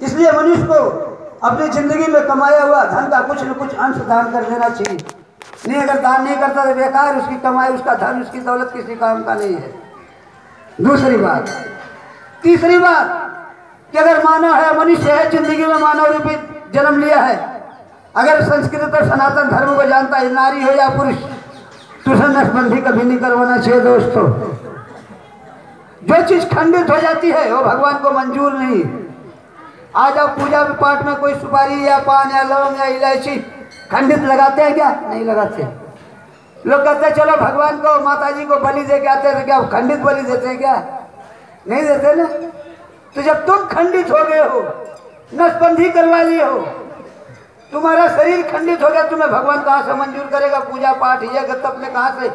इसलिए मनुष्य को अपनी जिंदगी में कमाया हुआ धन का कुछ न कुछ अंश दान कर देना चाहिए। नहीं, अगर दान नहीं करता तो बेकार, उसकी कमाई, उसका धन, उसकी दौलत किसी काम का नहीं है। दूसरी बात। तीसरी बात कि अगर मानव है, मनुष्य है, जिंदगी में मानव रूपी जन्म लिया है, अगर संस्कृत और सनातन धर्म को जानता है, नारी हो या पुरुष, तो उसे नसबंदी कभी नहीं करवाना चाहिए। दोस्तों, जो चीज खंडित हो जाती है वो भगवान को मंजूर नहीं। आज आप पूजा पाठ में कोई सुपारी या पान या लौंग या इलायची खंडित लगाते हैं क्या? नहीं लगाते। लोग कहते हैं चलो भगवान को, माता जी को बलि दे के आते हैं, तो क्या खंडित बलि देते हैं क्या? नहीं देते ना। तो जब तुम खंडित हो गए हो, नसबंदी करवा लिए हो, तुम्हारा शरीर खंडित हो गया, तुम्हें भगवान कहाँ से मंजूर करेगा? पूजा पाठ ये तप में कहाँ से?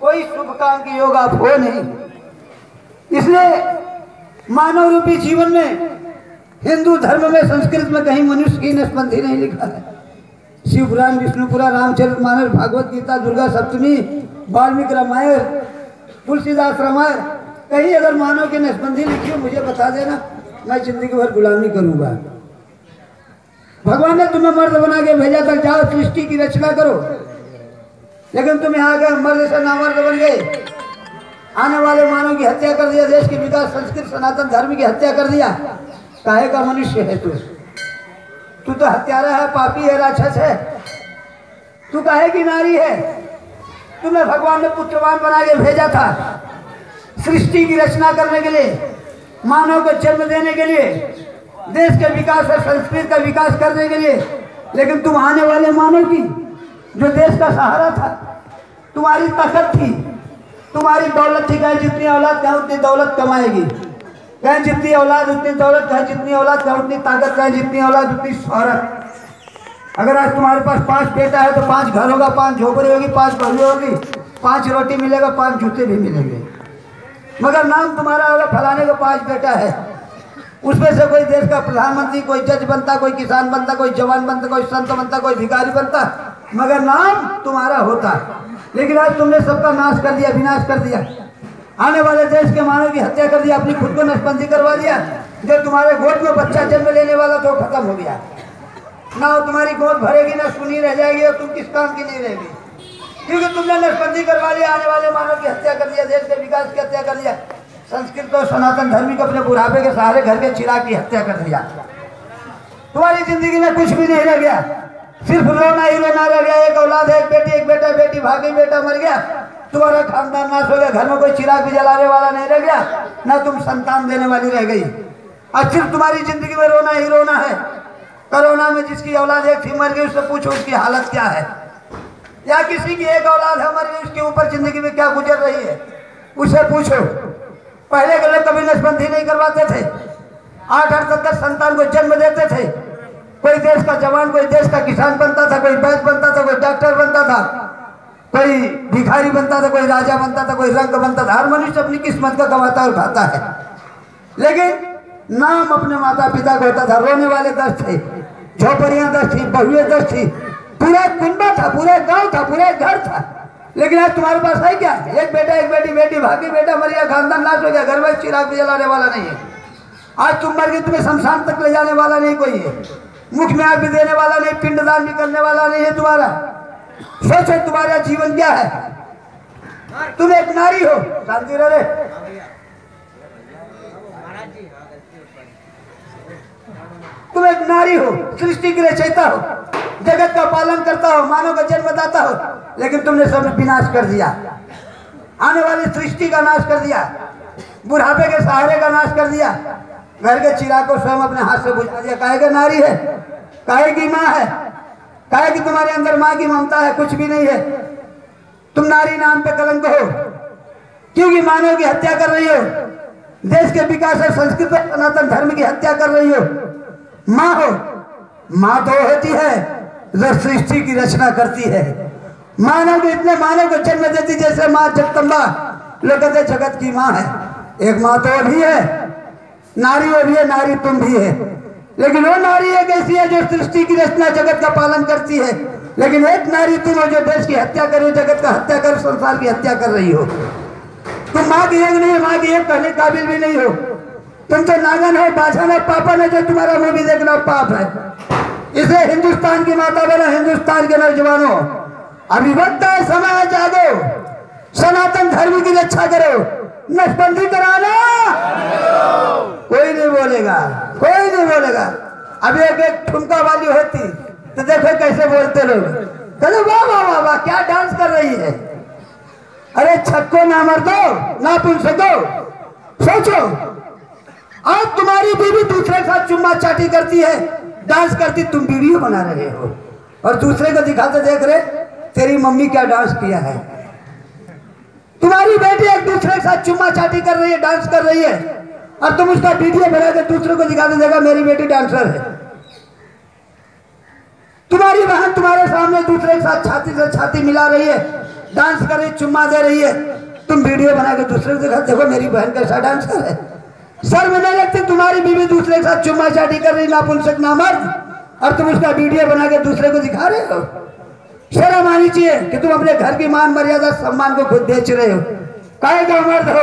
कोई शुभ काम की योग आप हो नहीं। इसलिए मानव रूपी जीवन में हिंदू धर्म में, संस्कृत में कहीं मनुष्य की नसबंदी नहीं लिखा है। शिव पुराण, विष्णु पुराण, रामचरितमानस, भागवत गीता, दुर्गा सप्तमी, वाल्मीकि रामायण, तुलसीदास रामायण, कहीं अगर मानव की नसबंदी लिखी हो मुझे बता देना, मैं जिंदगी भर गुलामी करूंगा। भगवान ने तुम्हें मर्द बना के भेजा था, जाओ सृष्टि की रचना करो, लेकिन तुम यहाँ गए मर्द से नामर्द बन गए, आने वाले मानव की हत्या कर दिया, देश के विकास, संस्कृत सनातन धर्म की हत्या कर दिया। काहे का मनुष्य है तू तो हत्यारा है, पापी है, राक्षस है। तू काहे की नारी है? तुम्हें भगवान ने पुत्रवान बना के भेजा था सृष्टि की रचना करने के लिए, मानव को जन्म देने के लिए, देश के विकास और संस्कृति का विकास करने के लिए। लेकिन तुम आने वाले मानव की, जो देश का सहारा था, तुम्हारी ताकत थी, तुम्हारी दौलत थी, कहीं जितनी औलाद कहीं उतनी दौलत कमाएगी, कहीं जितनी औलाद उतनी दौलत, कहीं जितनी औलाद कहीं उतनी ताकत, कहीं जितनी औलाद उतनी शोहरत। अगर आज तुम्हारे पास 5 बेटा है तो 5 घर होगा, 5 झोपड़ी होगी, 5 बहू होगी, 5 रोटी मिलेगा, 5 जूते भी मिलेंगे। मगर नाम तुम्हारा होगा फलाने का 5 बेटा है, उसमें से कोई देश का प्रधानमंत्री, कोई जज बनता, कोई किसान बनता, कोई जवान बनता, कोई संत बनता, कोई भिखारी बनता, मगर नाम तुम्हारा होता। लेकिन आज तुमने सबका नाश कर दिया, विनाश कर दिया, आने वाले देश के मानव की हत्या कर दिया, अपनी खुद को नसबंदी करवा दिया। जो तुम्हारे गोद में बच्चा जन्म लेने वाला तो खत्म हो गया, ना वो तुम्हारी गोद भरेगी, ना सुनी रह जाएगी, और तुम किस काम की नहीं रहेगी, क्योंकि तुमने नसबंदी करवा लिया, आने वाले मानव की हत्या कर दिया, देश के विकास की हत्या कर दिया, संस्कृत और सनातन धर्म को अपने बुढ़ापे के सहारे घर के चिराग की हत्या कर दिया। तुम्हारी जिंदगी में कुछ भी नहीं रह गया, सिर्फ रोना ही रोना रह गया। एक औलाद है, एक बेटी, एक बेटा, बेटी भाग गई, बेटा मर गया, तुम्हारा खानदान नाश हो गया, घर में कोई चिराग भी जलाने वाला नहीं रह गया, ना तुम संतान देने वाली रह गई। और सिर्फ तुम्हारी जिंदगी में रोना ही रोना है। कोरोना में जिसकी औलाद एक थी मर गई, उससे पूछो उसकी हालत क्या है, या किसी की एक औलाद है मर गई, उसके ऊपर जिंदगी में क्या गुजर रही है, उससे पूछो। पहले के लोग कभी नसबंदी नहीं करवाते थे, 8-8 10 संतान को जन्म देते थे। कोई देश का जवान, कोई देश का किसान बनता था, कोई वैद्य बनता था, कोई डॉक्टर बनता था, कोई भिखारी बनता था, कोई राजा बनता था, कोई रंग बनता था। हर मनुष्य अपनी किस्मत का कमाता और खाता है, लेकिन नाम अपने माता पिता को होता था। रोने वाले 10 थे, झोपड़ियां 10 थी, बहुएं 10 थी, पूरा कुंबा था, पूरा गांव था, पूरा घर था। लेकिन आज तुम्हारे पास है क्या? एक बेटा, एक बेटी, बेटी भागी, बेटा मर गया, खानदान नाश हो गया, घर में चिराग भी जलाने वाला नहीं है। आज तुम मर गए, तुम्हें शमशान तक ले जाने वाला नहीं कोई है, मुख में आग भी देने वाला नहीं, पिंडदान भी करने वाला नहीं है तुम्हारा। सोचो तुम्हारा जीवन क्या है। तुम एक नारी हो, शांति रहे, तुम एक नारी हो, सृष्टि की रचयिता हो, जगत का पालन करता हो, मानव का जन्मदाता हो, लेकिन तुमने सब विनाश कर दिया, आने वाली सृष्टि का नाश कर दिया, बुढ़ापे के सहारे का नाश कर दिया, घर के चिराग को स्वयं अपने हाथ से बुझा दिया। काहे का नारी है, काहे की माँ है, काहे की तुम्हारे अंदर माँ की ममता है, कुछ भी नहीं है। तुम नारी नाम पे कलंक हो, क्योंकि मानव की हत्या कर रही हो, देश के विकास और संस्कृत और सनातन धर्म की हत्या कर रही हो। माँ हो, माँ तो होती है जो सृष्टि की रचना करती है, मानव को इतने मानव को जन्म देती, जैसे माँ जगदम्बा लोग कहते जगत की माँ है। एक माँ तो भी है, नारी वो भी है, नारी तुम भी है, लेकिन वो नारी एक ऐसी है जो सृष्टि की रचना जगत का पालन करती है, लेकिन एक नारी तुम हो जो देश की हत्या कर रही हो, जगत का हत्या कर, संसार की हत्या कर रही हो। तुम माँ की एक नहीं, माँ की एक कहने काबिल भी नहीं हो, तुम तो नागन हो, बाछन हो, पापन है, जो तुम्हारा मूवी देखना पाप है। इसे हिंदुस्तान की माता बनो, हिंदुस्तान के नौजवानों, अभी वक्त है, समय है, जागो, सनातन धर्म की रक्षा करो, नसबंदी कराना। कोई नहीं बोलेगा, कोई नहीं बोलेगा। अभी एक ठुमका वाली होती तो देखो कैसे बोलते लोग, चलो वाह वाह वाह वाह, क्या डांस कर रही है। अरे छक्को ना मर दो, ना पुल सको। सोचो, आज तुम्हारी बीवी दूसरे के साथ चुम्मा चाटी करती है, डांस करती, तुम वीडियो बना रहे हो और दूसरे को दिखाते देख रहे तेरी मम्मी क्या डांस किया है। तुम्हारी बेटी एक दूसरे के साथ चुम्मा चाटी कर रही है, डांस कर रही है, और तुम उसका वीडियो बना के दूसरे को दिखाते देखा मेरी बेटी डांसर है। तुम्हारी बहन तुम्हारे सामने दूसरे के साथ छाती से छाती मिला रही है, डांस कर रही, चुम्मा दे रही है, तुम वीडियो बना के दूसरे को दिखाते देखो मेरी बहन कैसा डांसर है। शर्म नहीं लगती? तुम्हारी बीवी दूसरे के साथ चुम्मा चाटी कर रही, नापुंसक नामर्द, और तुम उसका वीडियो बना के दूसरे को दिखा रहे हो। शर्म आनी चाहिए कि तुम अपने घर की मान मर्यादा सम्मान को खुद बेच रहे हो। काहे का मर्द हो,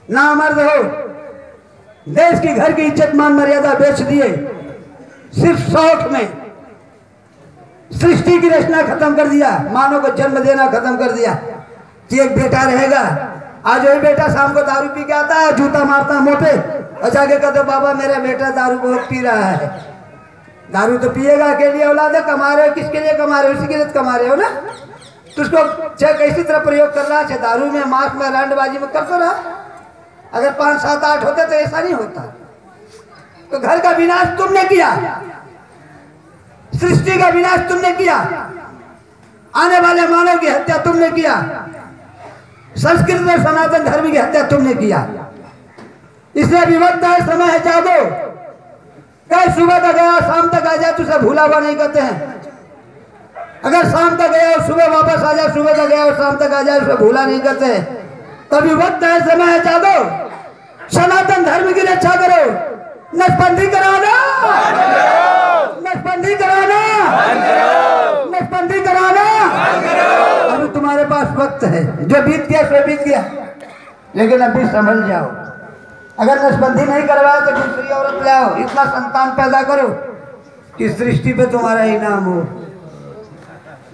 ना मर्द हो, देश की घर की इज्जत मान मर्यादा बेच दिए सिर्फ शौक में। सृष्टि की रचना खत्म कर दिया, मानव को जन्म देना खत्म कर दिया कि एक बेटा रहेगा। आज वही बेटा शाम को दारू पी के आता है, जूता मारता मुंह पे और जाके कहते बाबा मेरा बेटा दारू बहुत पी रहा है। दारू तो पिएगा, अकेली औलाद है, कमा रहे हो, किसके लिए कमा रहे हो? उसी के लिए कमा रहे हो ना। तो उसको चाहे कैसी तरह प्रयोग कर रहा है, चाहे दारू में, मांस में, रंडबाजी में करता रहा। अगर 5, 7, 8 होते तो ऐसा नहीं होता। तो घर का विनाश तुमने किया, सृष्टि का विनाश तुमने किया, आने वाले मानव की हत्या तुमने किया, संस्कृत और सनातन धर्म की हत्या तुमने किया। इसलिए विभक्त है, समय है, जागो। कल सुबह तक गया शाम तक आ जाए तो उसे भूला हुआ नहीं कहते हैं। अगर शाम तक गया और सुबह वापस आ जाए, सुबह तक गया और शाम तक आ जाए, उसे भूला नहीं कहते हैं। तभी वक्त है, समय है, जागो, सनातन धर्म की रक्षा करो, नसबंदी कराना, नसबंदी कराना, नसबंदी कराना। अभी तुम्हारे पास वक्त है, जो बीत गया सो बीत गया, लेकिन अभी समझ जाओ। अगर नसबंदी नहीं करवाए तो दूसरी औरत ले आओ, इतना संतान पैदा करो कि सृष्टि पे तुम्हारा इनाम हो।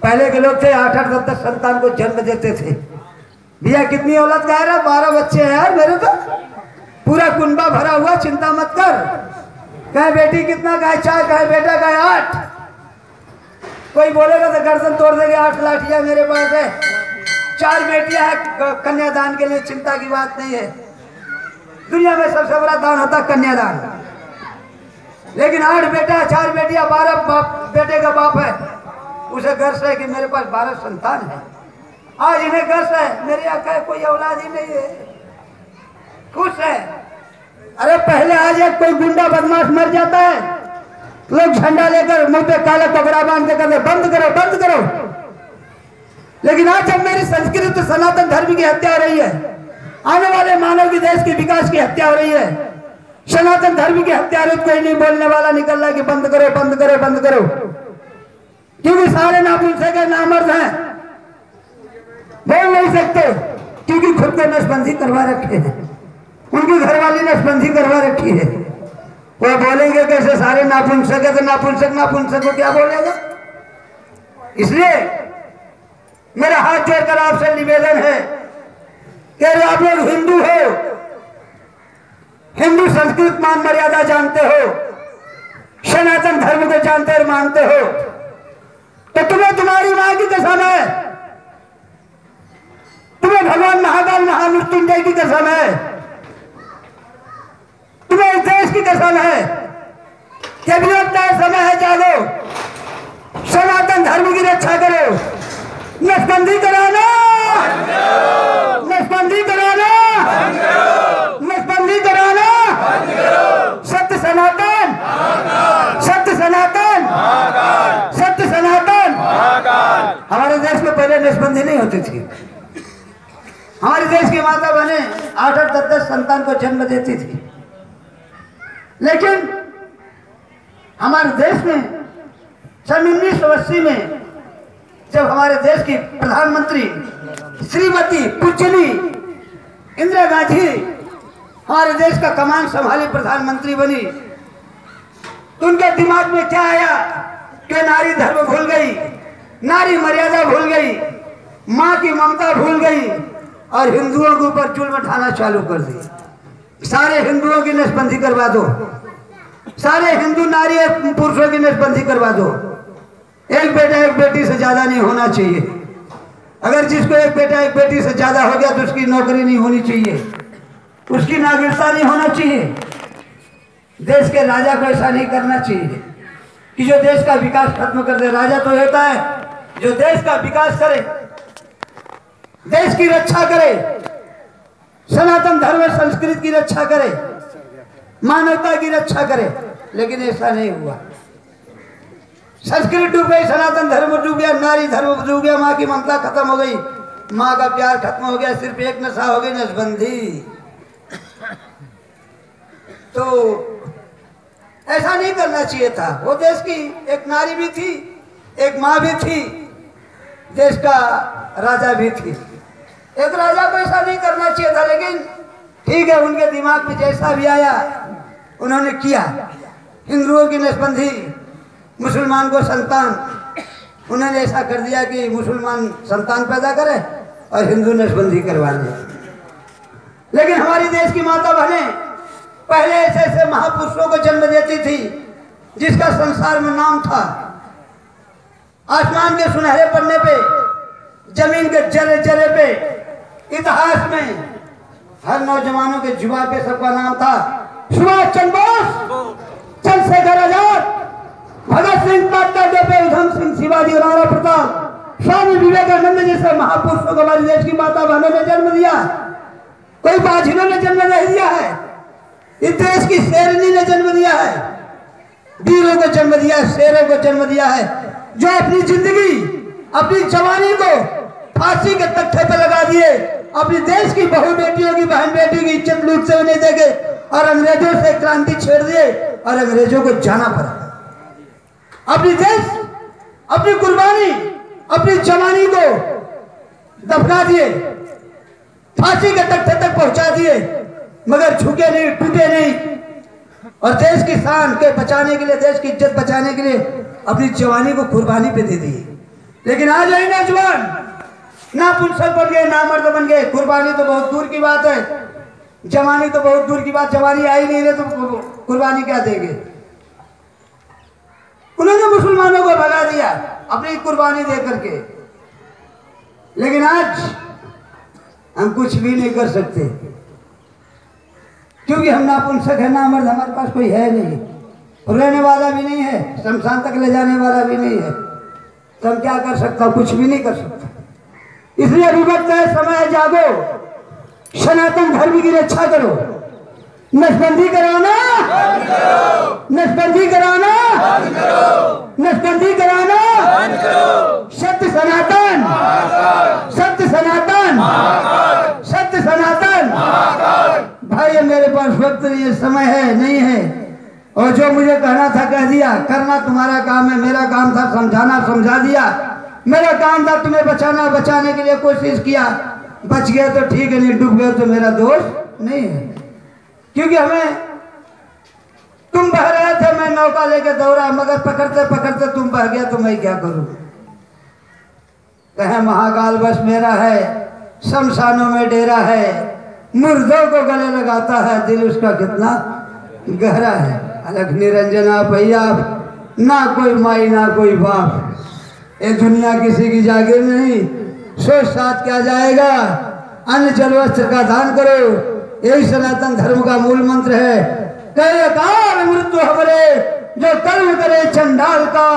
पहले के लोग थे 8-8, 10-10 संतान को जन्म देते थे। भैया कितनी औलाद का है? 12 बच्चे हैं यार मेरे तो, पूरा कुंबा भरा हुआ, चिंता मत कर। कहे बेटी कितना, कहे 4, कहे बेटा, कहे 8। कोई बोलेगा तो गर्दन तोड़ देंगे। 8 लाठियां मेरे पास है, 4 बेटियां हैं, कन्यादान के लिए चिंता की बात नहीं है। दुनिया में सबसे बड़ा दान होता है कन्यादान। लेकिन 8 बेटा, 4 बेटियां, 12 बेटे का बाप है, उसे गर्व है कि मेरे पास 12 संतान है। आज इन्हें गर्व है, मेरी आका कोई औलाद ही नहीं है, खुश है। अरे पहले आज एक कोई गुंडा बदमाश मर जाता है, लोग झंडा लेकर मुंह पे काला कपड़ा बांध के कहते बंद करो, बंद करो। लेकिन आज जब मेरी संस्कृत सनातन धर्म की हत्या हो रही है, आने वाले मानव की, देश के विकास की हत्या हो रही है, सनातन धर्म की हत्या हो, कोई नहीं बोलने वाला निकल रहा है कि बंद करो, बंद करो, बंद करो। क्योंकि सारे नापुंसक हैं, नामर्द हैं, बोल नहीं सकते, क्योंकि खुद को नसबंदी करवा रखे हैं, उनकी घरवाली नसबंदी करवा रखी है। वो बोलेंगे कैसे? सारे नापुंसक है तो नापुंसक नापुंसक को क्या बोलेगा? इसलिए मेरा हाथ जोड़कर आपसे निवेदन है कि आप लोग हिंदू हो, हिंदू संस्कृत मान मर्यादा जानते हो, सनातन धर्म को जानते और मानते हो, तो तुम्हें तुम्हारी मां की कसम है, तुम्हें भगवान महाकाल महामृत्युंजय की कसम है, तुम्हें इस देश की कसम है कि अभी समय है, जागो, सनातन धर्म की रक्षा करो, नसबंदी कराना, नसबंदी कराना, नसबंदी कराना। सत्य सनातन, सत्य सनातन, सत्य सनातन। हमारे देश में पहले नसबंदी नहीं होती थी। हमारे देश की माता बहनें 8-8, 10-10 संतान को जन्म देती थी। लेकिन हमारे देश में सन 1980 में जब हमारे देश की प्रधानमंत्री श्रीमती पूज्यनी इंदिरा गांधी हमारे देश का कमान संभाली, प्रधानमंत्री बनी, तो उनके दिमाग में क्या आया कि नारी धर्म भूल गई, नारी मर्यादा भूल गई, माँ की ममता भूल गई और हिंदुओं के ऊपर जुल्म उठाना चालू कर दी। सारे हिंदुओं की नसबंदी करवा दो, सारे हिंदू नारी पुरुषों की नसबंदी करवा दो। एक बेटा एक बेटी से ज्यादा नहीं होना चाहिए। अगर जिसको एक बेटा एक बेटी से ज्यादा हो गया तो उसकी नौकरी नहीं होनी चाहिए, उसकी नागरिकता नहीं होना चाहिए। देश के राजा को ऐसा नहीं करना चाहिए कि जो देश का विकास खत्म कर दे। राजा तो होता है जो देश का विकास करे, देश की रक्षा करे, सनातन धर्म संस्कृति की रक्षा करे, मानवता की रक्षा करे। लेकिन ऐसा नहीं हुआ। संस्कृति डूब गई, सनातन धर्म डूब गया, नारी धर्म डूब गया, माँ की ममता खत्म हो गई, माँ का प्यार खत्म हो गया, सिर्फ एक नशा हो गई, नसबंदी। तो ऐसा नहीं करना चाहिए था। वो देश की एक नारी भी थी, एक माँ भी थी, देश का राजा भी थी। एक राजा को ऐसा नहीं करना चाहिए था, लेकिन ठीक है, उनके दिमाग में जैसा भी आया उन्होंने किया। हिंदुओं की नसबंदी, मुसलमान को संतान, उन्होंने ऐसा कर दिया कि मुसलमान संतान पैदा करे और हिंदू नसबंदी करवा ले। लेकिन हमारी देश की माता बहनें पहले ऐसे ऐसे महापुरुषों को जन्म देती थी जिसका संसार में नाम था। आसमान के सुनहरे पन्ने पे, जमीन के जरे जरे पे, इतिहास में हर नौजवानों के जुबान पे सबका नाम था। सुभाष चंद्र बोस, चंद्रशेखर आजाद, भगत सिंह, डॉक्टर डोपे, उधम सिंह, शिवाजी, राणा प्रताप, स्वामी विवेकानंद जैसे महापुरुषों को हमारी देश की माता बहनों ने जन्म दिया। कोई बाझिनों ने जन्म नहीं दिया है, इस देश की शेरनी ने जन्म दिया है, वीरों को जन्म दिया है, शेरों को जन्म दिया है, जो अपनी जिंदगी, अपनी जवानी को फांसी के तख्ते पर लगा दिए, अपनी देश की बहू बेटियों की, बहन बेटियों की इज्जत लूट से नहीं देंगे और अंग्रेजों से क्रांति छेड़ दिए और अंग्रेजों को जाना पड़ा। अपनी देश, अपनी कुर्बानी, अपनी जवानी को दफना दिए, फांसी के तख्ते तक पहुंचा दिए, मगर झुके नहीं, टूटे नहीं और देश की शान के बचाने के लिए, देश की इज्जत बचाने के लिए अपनी जवानी को कुर्बानी पे दे दी। लेकिन आज यही नौजवान ना पुंसक बन गए, ना मर्द बन गए। कुर्बानी तो बहुत दूर की बात है, जवानी तो बहुत दूर की बात, जवानी आई नहीं रहे तो कुर्बानी क्या देंगे। उन्होंने मुसलमानों को भगा दिया अपनी कुर्बानी दे करके। लेकिन आज हम कुछ भी नहीं कर सकते क्योंकि हम ना पुंसक है, ना मर्द, हमारे पास कोई है नहीं, रहने वाला भी नहीं है, शमशान तक ले जाने वाला भी नहीं है। तो हम क्या कर सकता, कुछ भी नहीं कर सकता। इसलिए अभी वक्त है, समय है, जागो, सनातन धर्म की रक्षा करो। नसबंदी कराना, नसबंदी कराना, नसबंदी कराना, सत्य सनातन, सत्य सनातन, सत्य सनातन। भाई मेरे पास वक्त नहीं है, समय है नहीं है, और जो मुझे कहना था कह दिया। करना तुम्हारा काम है, मेरा काम था समझाना, समझा दिया। मेरा काम था तुम्हें बचाना, बचाने के लिए कोशिश किया। बच गया तो ठीक है, नहीं डूब गए तो मेरा दोष नहीं है। क्योंकि हमें, तुम बह रहे थे, मैं नौका लेके दौड़ा, मगर पकड़ते पकड़ते तुम बह गया तो मैं क्या करूं। कहे महाकाल बस मेरा है, शमशानों में डेरा है, मुर्दों को गले लगाता है, दिल उसका कितना गहरा है। अलग निरंजना भैया, ना कोई माई ना कोई बाप, ये दुनिया किसी की जागीर नहीं, सोच साथ क्या जाएगा। अन्न जल वस्त्र का दान करो, यही सनातन धर्म का मूल मंत्र है। कहे काल मृत्यु हमरे, जो कर्म करे चंडाल का,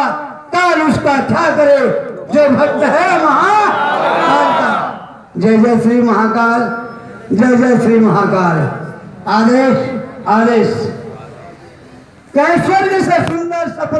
काल उसका क्या करे, जो भक्त है महाकाल का। जय जय श्री महाकाल, जय जय श्री महाकाल। आदेश, आदेश। स्वर्ग से सुंदर सपना